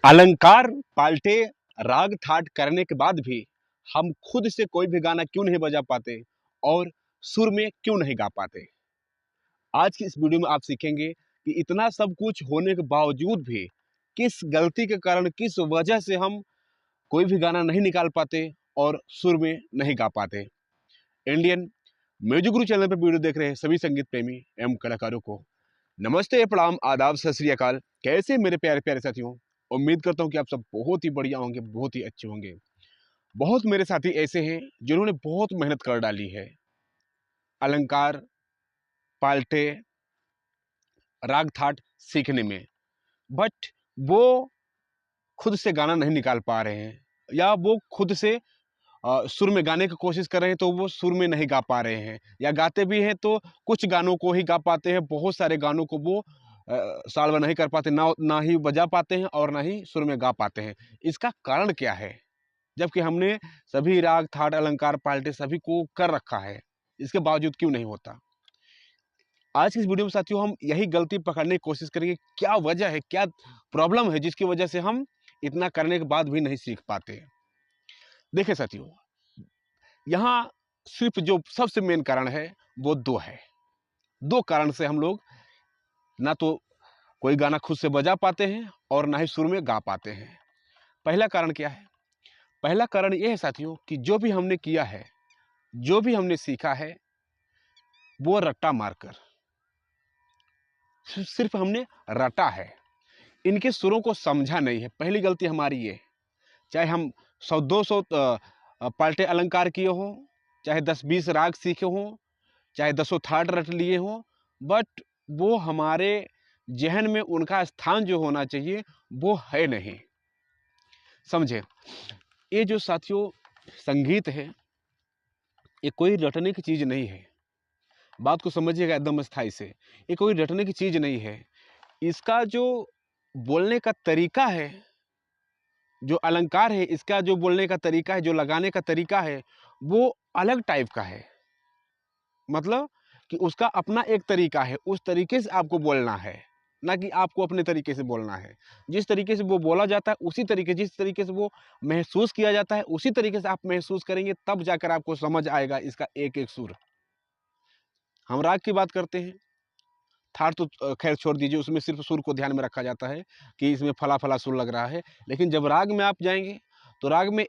अलंकार पाल्टे राग ठाट करने के बाद भी हम खुद से कोई भी गाना क्यों नहीं बजा पाते और सुर में क्यों नहीं गा पाते। आज की इस वीडियो में आप सीखेंगे कि इतना सब कुछ होने के बावजूद भी किस गलती के कारण, किस वजह से हम कोई भी गाना नहीं निकाल पाते और सुर में नहीं गा पाते। इंडियन म्यूजिक गुरु चैनल पर वीडियो देख रहे हैं सभी संगीत प्रेमी एवं कलाकारों को नमस्ते, प्रणाम, आदाब, सत श्री अकाल। कैसे मेरे प्यारे प्यारे साथियों, उम्मीद करता हूं कि आप सब बहुत ही बढ़िया होंगे, बहुत ही अच्छे होंगे। बहुत मेरे साथी ऐसे हैं जिन्होंने बहुत मेहनत कर डाली है अलंकार, पाल्टे, राग थाट सीखने में, बट वो खुद से गाना नहीं निकाल पा रहे हैं, या वो खुद से सुर में गाने की कोशिश कर रहे हैं तो वो सुर में नहीं गा पा रहे हैं, या गाते भी हैं तो कुछ गानों को ही गा पाते हैं, बहुत सारे गानों को वो साल भर नहीं कर पाते, ना ही बजा पाते हैं और ना ही सुर में गा पाते हैं। इसका कारण क्या है? जबकि हमने सभी राग थाट अलंकार पाल्टे सभी को कर रखा है, इसके बावजूद क्यों नहीं होता? आज की इस वीडियो में साथियों हम यही गलती पकड़ने की कोशिश करेंगे, क्या वजह है, क्या प्रॉब्लम है जिसकी वजह से हम इतना करने के बाद भी नहीं सीख पाते। देखिए साथियों, यहाँ सिर्फ जो सबसे मेन कारण है वो दो है। दो कारण से हम लोग ना तो कोई गाना खुद से बजा पाते हैं और ना ही सुर में गा पाते हैं। पहला कारण क्या है? पहला कारण ये है साथियों कि जो भी हमने किया है, जो भी हमने सीखा है, वो रट्टा मारकर सिर्फ हमने रटा है, इनके सुरों को समझा नहीं है। पहली गलती हमारी ये। चाहे हम 100-200 पाल्टे अलंकार किए हों, चाहे 10-20 राग सीखे हों, चाहे 10 थाट रट लिए हों, बट वो हमारे जहन में उनका स्थान जो होना चाहिए वो है नहीं। समझे? ये जो साथियों संगीत है, ये कोई रटने की चीज़ नहीं है। बात को समझिएगा एकदम स्थाई से। ये कोई रटने की चीज़ नहीं है। इसका जो बोलने का तरीका है, जो अलंकार है, इसका जो बोलने का तरीका है, जो लगाने का तरीका है, वो अलग टाइप का है। मतलब कि उसका अपना एक तरीका है, उस तरीके से आपको बोलना है, ना कि आपको अपने तरीके से बोलना है। जिस तरीके से वो बोला जाता है उसी तरीके, जिस तरीके से वो महसूस किया जाता है उसी तरीके से आप महसूस करेंगे, तब जाकर आपको समझ आएगा इसका एक एक सुर। हम राग की बात करते हैं, थाट तो खैर छोड़ दीजिए, उसमें सिर्फ सुर को ध्यान में रखा जाता है कि इसमें फला फला सुर लग रहा है। लेकिन जब राग में आप जाएंगे तो राग में,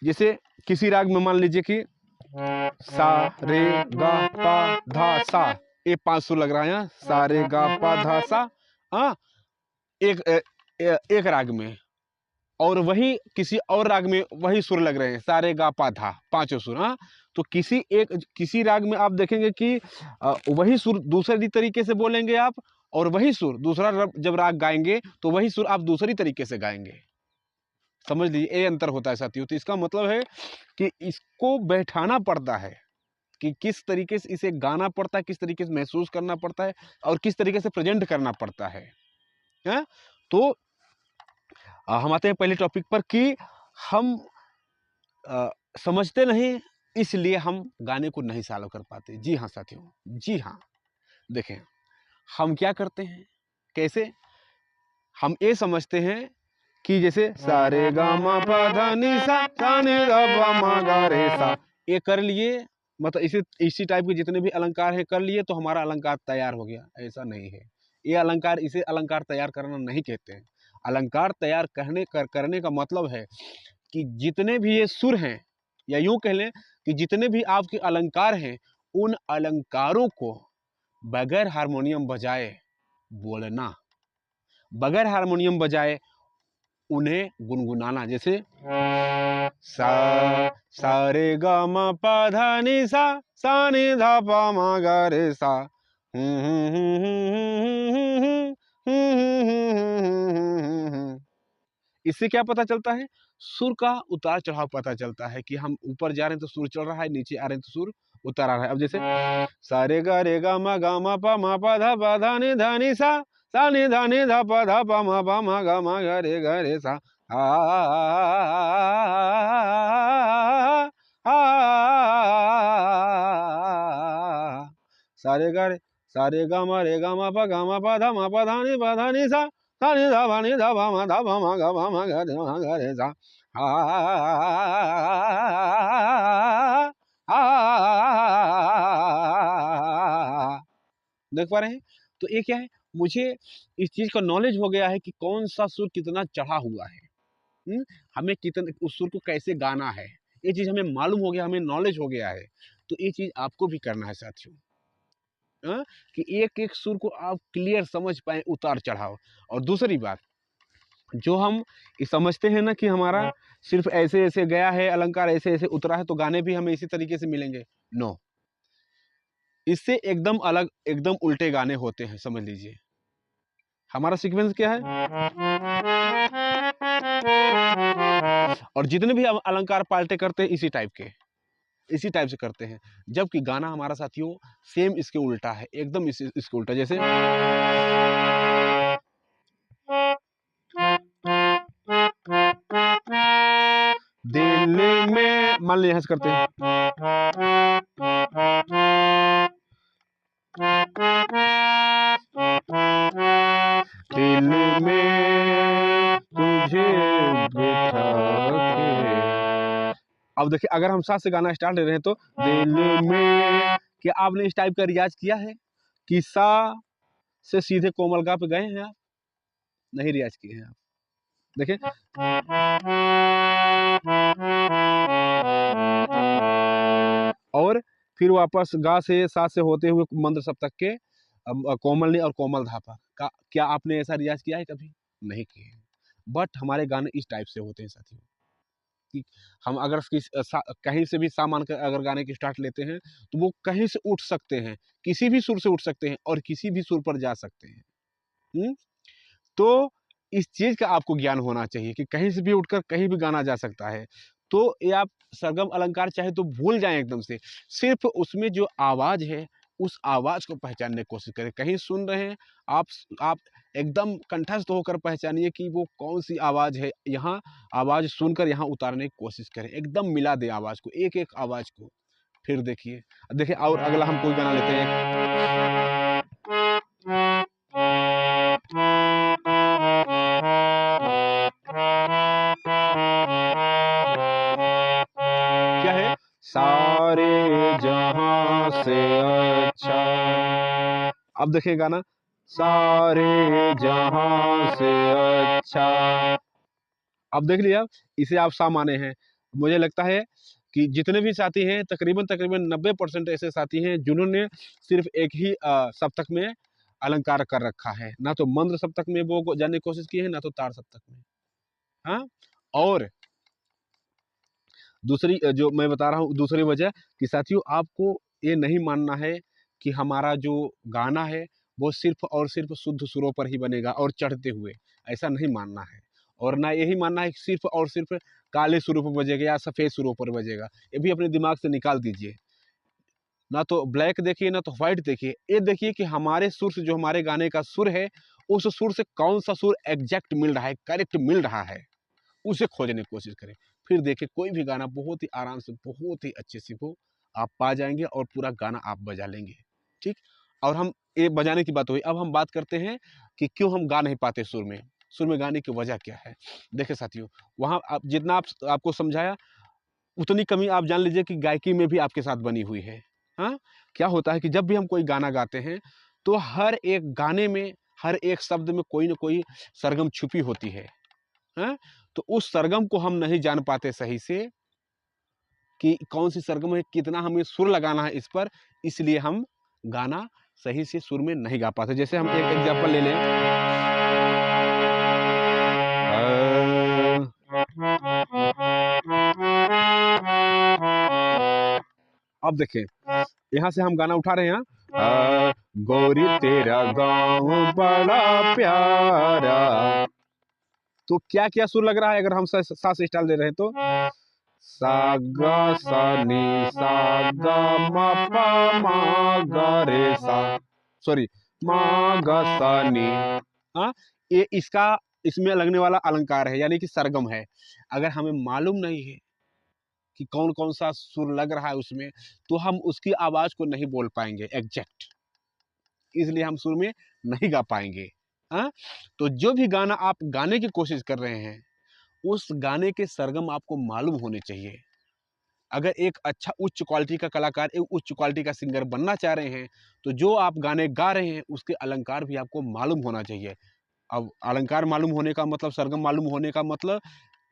जैसे किसी राग में मान लीजिए कि सा रे गा पा धा सा, ये 5 सुर लग रहा है यहाँ, सा रे गा पा धा सा। हाँ, एक राग में, और वही किसी और राग में वही सुर लग रहे हैं, सा रे गा पा धा, 5 सुर। हाँ, तो किसी राग में आप देखेंगे कि वही सुर दूसरी तरीके से बोलेंगे आप, और वही सुर दूसरा जब राग गाएंगे तो वही सुर आप दूसरी तरीके से गाएंगे। समझ लीजिए, ये अंतर होता है साथियों। तो इसका मतलब है कि इसको बैठाना पड़ता है कि किस तरीके से इसे गाना पड़ता है, किस तरीके से महसूस करना पड़ता है, और किस तरीके से प्रेजेंट करना पड़ता है। तो हम आते हैं पहले टॉपिक पर कि हम समझते नहीं, इसलिए हम गाने को नहीं फॉलो कर पाते। जी हाँ साथियों, जी हाँ। देखें, हम क्या करते हैं, कैसे हम ये समझते हैं कि जैसे सा रे गा मा पा धा नि सा, सा नि धा पा मा गा रे सा, ये कर लिए, मतलब इसी टाइप के जितने भी अलंकार हैं कर लिए तो हमारा अलंकार तैयार हो गया। ऐसा नहीं है। ये अलंकार, इसे अलंकार तैयार करना नहीं कहते हैं। अलंकार तैयार करने का मतलब है कि जितने भी ये सुर हैं, या यूं कह लें कि जितने भी आपके अलंकार हैं, उन अलंकारों को बगैर हारमोनियम बजाए बोलना, बगैर हारमोनियम बजाए उन्हें गुनगुनाना। जैसे सा सा रे गा मा पा धा नि सा, सा नि धा पा मा गा रे सा, इससे क्या पता चलता है? सुर का उतार चढ़ाव पता चलता है कि हम ऊपर जा रहे हैं तो सुर चढ़ रहा है, नीचे आ रहे हैं तो सुर उतर आ रहा है। अब जैसे सा रे गा मा पा धा नि सा नि धा पा मा गा रे सा, सा रे गा मा पा धा मा पा धा नि सा, सा नि धा पा नि धा पा मा धा पा मा गा पा मा गा रे मा गा रे सा देख पा रहे हैं। तो ये क्या है, मुझे इस चीज का नॉलेज हो गया है कि कौन सा सुर कितना चढ़ा हुआ है। हमें कितने उस सुर को कैसे गाना है, ये चीज हमें मालूम हो गया, हमें नॉलेज हो गया है। तो ये चीज आपको भी करना है साथियों, कि एक एक सुर को आप क्लियर समझ पाए, उतार चढ़ाव। और दूसरी बात, जो हम ये समझते हैं ना कि हमारा सिर्फ ऐसे ऐसे गया है, अलंकार ऐसे ऐसे उतरा है, तो गाने भी हमें इसी तरीके से मिलेंगे। नो, इससे एकदम अलग, एकदम उल्टे गाने होते हैं, समझ लीजिए। हमारा सीक्वेंस क्या है, और जितने भी अलंकार पाल्टे करते हैं इसी टाइप के, इसी टाइप से करते हैं। जबकि गाना हमारा साथियों सेम इसके उल्टा है, एकदम इसके उल्टा। जैसे दिल में, मान लीजिए हंस करते हैं, दिल में तुझे बिठा के। अब देखिए, अगर हम साथ से गाना स्टार्ट ले रहे हैं तो दिल में, क्या आपने इस टाइप का रियाज किया है कि सा से सीधे कोमलगा पे गए हैं आप? नहीं रियाज किए हैं आप। देखिए, और फिर वापस गा से सा से होते हुए मंद्र सप्तक के कोमल और कोमल धापा का, क्या आपने ऐसा रियाज किया है कभी? नहीं किए हैं। बट हमारे गाने इस टाइप से होते हैं साथियों, कि हम अगर कहीं से भी सा मान कर अगर गाने की स्टार्ट लेते हैं तो वो कहीं से उठ सकते हैं, किसी भी सुर से उठ सकते हैं और किसी भी सुर पर जा सकते हैं। हुँ? तो इस चीज़ का आपको ज्ञान होना चाहिए कि कहीं से भी उठकर कहीं भी गाना जा सकता है। तो ये आप सरगम अलंकार चाहे तो भूल जाएँ एकदम से, सिर्फ़ उसमें जो आवाज़ है, उस आवाज़ को पहचानने की कोशिश करें। कहीं सुन रहे हैं, आप एकदम कंठस्थ होकर पहचानिए कि वो कौन-सी आवाज़ है, यहाँ आवाज़ सुनकर यहाँ उतारने की कोशिश करें। एकदम मिला दें आवाज़ को, एक-एक आवाज़ को। फिर देखिए, देखिए और अगला हम कोई गाना लेते हैं। क्या है? सारे जहां से अच्छा। अब देखिए गाना, सारे जहां से अच्छा। अब देख लिया, इसे आप सा माने हैं। मुझे लगता है कि जितने भी साथी हैं, तकरीबन तकरीबन 90% ऐसे साथी हैं जिन्होंने सिर्फ एक ही सप्तक में अलंकार कर रखा है। ना तो मंद्र सप्तक में वो जानने की कोशिश की है, ना तो तार सप्तक में। हाँ? और दूसरी जो मैं बता रहा हूँ दूसरी वजह, कि साथियों आपको ये नहीं मानना है कि हमारा जो गाना है वो सिर्फ और सिर्फ शुद्ध सुरों पर ही बनेगा और चढ़ते हुए, ऐसा नहीं मानना है। और ना यही मानना है कि सिर्फ और सिर्फ काले सुरों पर बजेगा या सफ़ेद सुरों पर बजेगा। ये भी अपने दिमाग से निकाल दीजिए। ना तो ब्लैक देखिए, ना तो व्हाइट देखिए। ये देखिए कि हमारे सुर से, जो हमारे गाने का सुर है, उस सुर से कौन-सा सुर एग्ज़ैक्ट मिल रहा है, करेक्ट मिल रहा है। उसे खोजने की कोशिश करें। फिर देखिए कोई भी गाना बहुत ही आराम से, बहुत ही अच्छे से वो आप पा जाएँगे और पूरा गाना आप बजा लेंगे, ठीक? और हम ये बजाने की बात हुई, अब हम बात करते हैं कि क्यों हम गा नहीं पाते सुर में? सुर में गाने की वजह क्या है? देखिए साथियों, वहाँ आप जितना आपको समझाया, उतनी कमी आप जान लीजिए कि गायकी में भी आपके साथ बनी हुई है। हाँ? क्या होता है कि जब भी हम कोई गाना गाते हैं, तो हर एक गाने में, हर एक शब्द में कोई न कोई सरगम छुपी होती है। हैं? तो उस सरगम को हम नहीं जान पाते सही से कि कौन-सी सरगम है, कितना हमें सुर लगाना है इस पर, इसलिए हम गाना सही से सुर में नहीं गा पाते। जैसे हम एक एग्ज़ाम्पल ले लें। अब देखिए, यहाँ से हम गाना उठा रहे हैं। गोरी तेरा गाँव बड़ा प्यारा। तो क्या-क्या सुर लग रहा है अगर हम सा से स्टाइल दे रहे हैं तो? सा गा सा नी सा गा मा पा मा गा रे सा, सॉरी, मा गा सा नी। हाँ, ये इसका इसमें लगने वाला अलंकार है, यानी कि सरगम है। अगर हमें मालूम नहीं है कि कौन-कौन सा सुर लग रहा है उसमें, तो हम उसकी आवाज़ को नहीं बोल पाएँगे एग्ज़ैक्ट, इसलिए हम सुर में नहीं गा पाएँगे। हाँ, तो जो भी गाना आप गाने की कोशिश कर रहे हैं, उस गाने के सरगम आपको मालूम होने चाहिए। अगर एक अच्छा उच्च क्वालिटी का कलाकार, एक उच्च क्वालिटी का सिंगर बनना चाह रहे हैं, तो जो आप गाने गा रहे हैं, उसके अलंकार भी आपको मालूम होना चाहिए। अब अलंकार मालूम होने का मतलब, सरगम मालूम होने का मतलब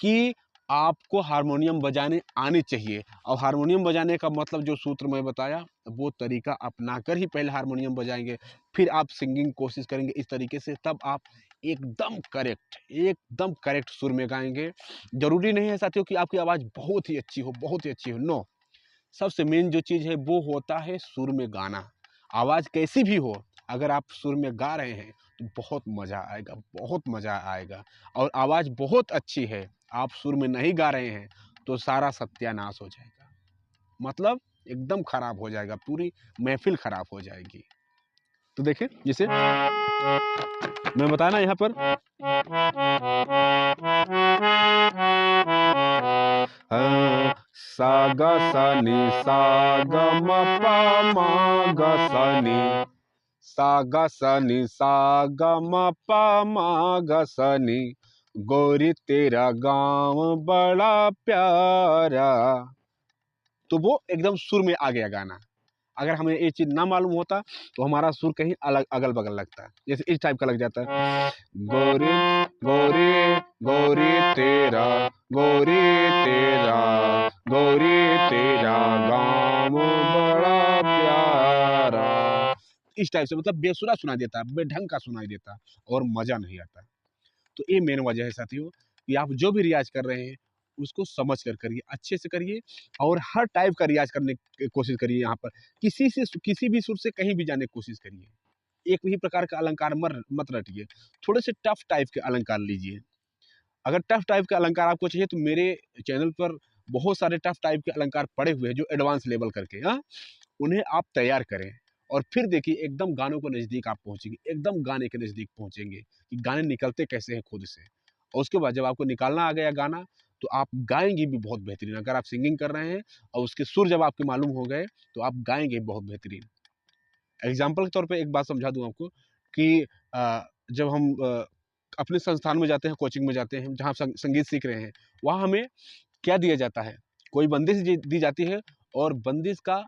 कि आपको हारमोनियम बजाने आने चाहिए। और हारमोनियम बजाने का मतलब जो सूत्र मैं बताया, वो तरीका अपनाकर ही पहले हारमोनियम बजाएँगे, फिर आप सिंगिंग कोशिश करेंगे इस तरीके से, तब आप एकदम करेक्ट सुर में गाएँगे। ज़रूरी नहीं है साथियों कि आपकी आवाज़ बहुत ही अच्छी हो, नो। सबसे मेन जो चीज़ है वो होता है सुर में गाना। आवाज़ कैसी भी हो, अगर आप सुर में गा रहे हैं तो बहुत मज़ा आएगा। और आवाज़ बहुत अच्छी है, आप सुर में नहीं गा रहे हैं तो सारा सत्यानाश हो जाएगा। मतलब एकदम खराब हो जाएगा, पूरी महफ़िल खराब हो जाएगी। तो देखिए, जैसे मैं बताया ना यहाँ पर, सा गा सा नी सा ग म प म ग सा नी, सा गा सा नी सा ग म प म ग सा नी, गोरी तेरा गाँव बड़ा प्यारा। तो वो एकदम सुर में आ गया गाना। अगर हमें ये चीज़ ना मालूम होता तो हमारा सुर कहीं अलग अगल-बगल लगता। जैसे इस टाइप का लग जाता है। गोरी गोरी गोरी तेरा, गोरी तेरा, गोरी तेरा गाँव बड़ा प्यारा। इस टाइप से मतलब बेसुरा सुनाई देता, बेढंग का सुनाई देता और मज़ा नहीं आता। तो ये मेन वजह है साथियों कि आप जो भी रियाज़ कर रहे हैं, उसको समझ कर करिए, अच्छे से करिए और हर टाइप का रियाज़ करने की कोशिश करिए यहाँ पर। किसी भी सुर से कहीं भी जाने की कोशिश करिए। एक ही प्रकार का अलंकार मत रटिए। थोड़े से टफ टाइप के अलंकार लीजिए। अगर टफ टाइप के अलंकार आपको चाहिए तो मेरे चैनल पर बहुत सारे टफ टाइप के अलंकार पड़े हुए हैं जो एडवांस लेवल करके, हाँ? उन्हें आप तैयार करें और फिर देखिए एकदम गानों के नज़दीक आप पहुँचेंगे, एकदम गाने के नज़दीक पहुँचेंगे कि गाने निकलते कैसे हैं खुद से। और उसके बाद जब आपको निकालना आ गया गाना, तो आप गाएँगे भी बहुत बेहतरीन। अगर आप सिंगिंग कर रहे हैं और उसके सुर जब आपके मालूम हो गए, तो आप गाएँगे बहुत बेहतरीन। एग्ज़ाम्पल के तौर पे एक बात समझा दूँ आपको कि जब हम अपने संस्थान में जाते हैं, कोचिंग में जाते हैं, जहाँ संगीत सीख रहे हैं, वहाँ हमें क्या दिया जाता है? कोई बंदिश दी जाती है और बंदिश का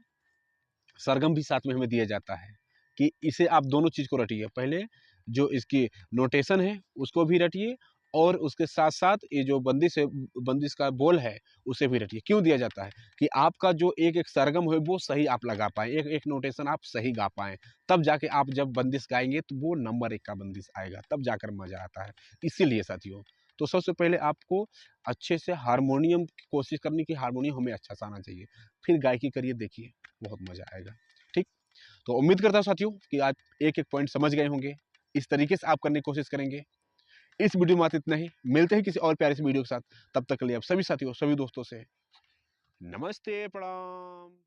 सरगम भी साथ में हमें दिया जाता है कि इसे आप दोनों चीज़ को रटिए। पहले जो इसकी नोटेशन है उसको भी रटिए और उसके साथ-साथ ये जो बंदिश है, बंदिश का बोल है, उसे भी रटिए। क्यों दिया जाता है? कि आपका जो एक-एक सरगम है वो सही आप लगा पाएँ, एक-एक नोटेशन आप सही गा पाएँ। तब जाके आप जब बंदिश गाएँगे तो वो नंबर 1 का बंदिश आएगा, तब जाकर मज़ा आता है। इसीलिए साथियों, तो सबसे पहले आपको अच्छे से हारमोनियम की कोशिश करनी कि हारमोनियम हमें अच्छा-सा आना चाहिए। फिर गायकी करिए, देखिए बहुत मज़ा आएगा। ठीक? तो उम्मीद करता हूँ साथियों कि आप एक-एक पॉइंट समझ गए होंगे। इस तरीके से आप करने की कोशिश करेंगे। इस वीडियो में आज इतना ही। मिलते हैं किसी और प्यारे से वीडियो के साथ। तब तक के लिए आप सभी साथियों, सभी दोस्तों से नमस्ते, प्रणाम।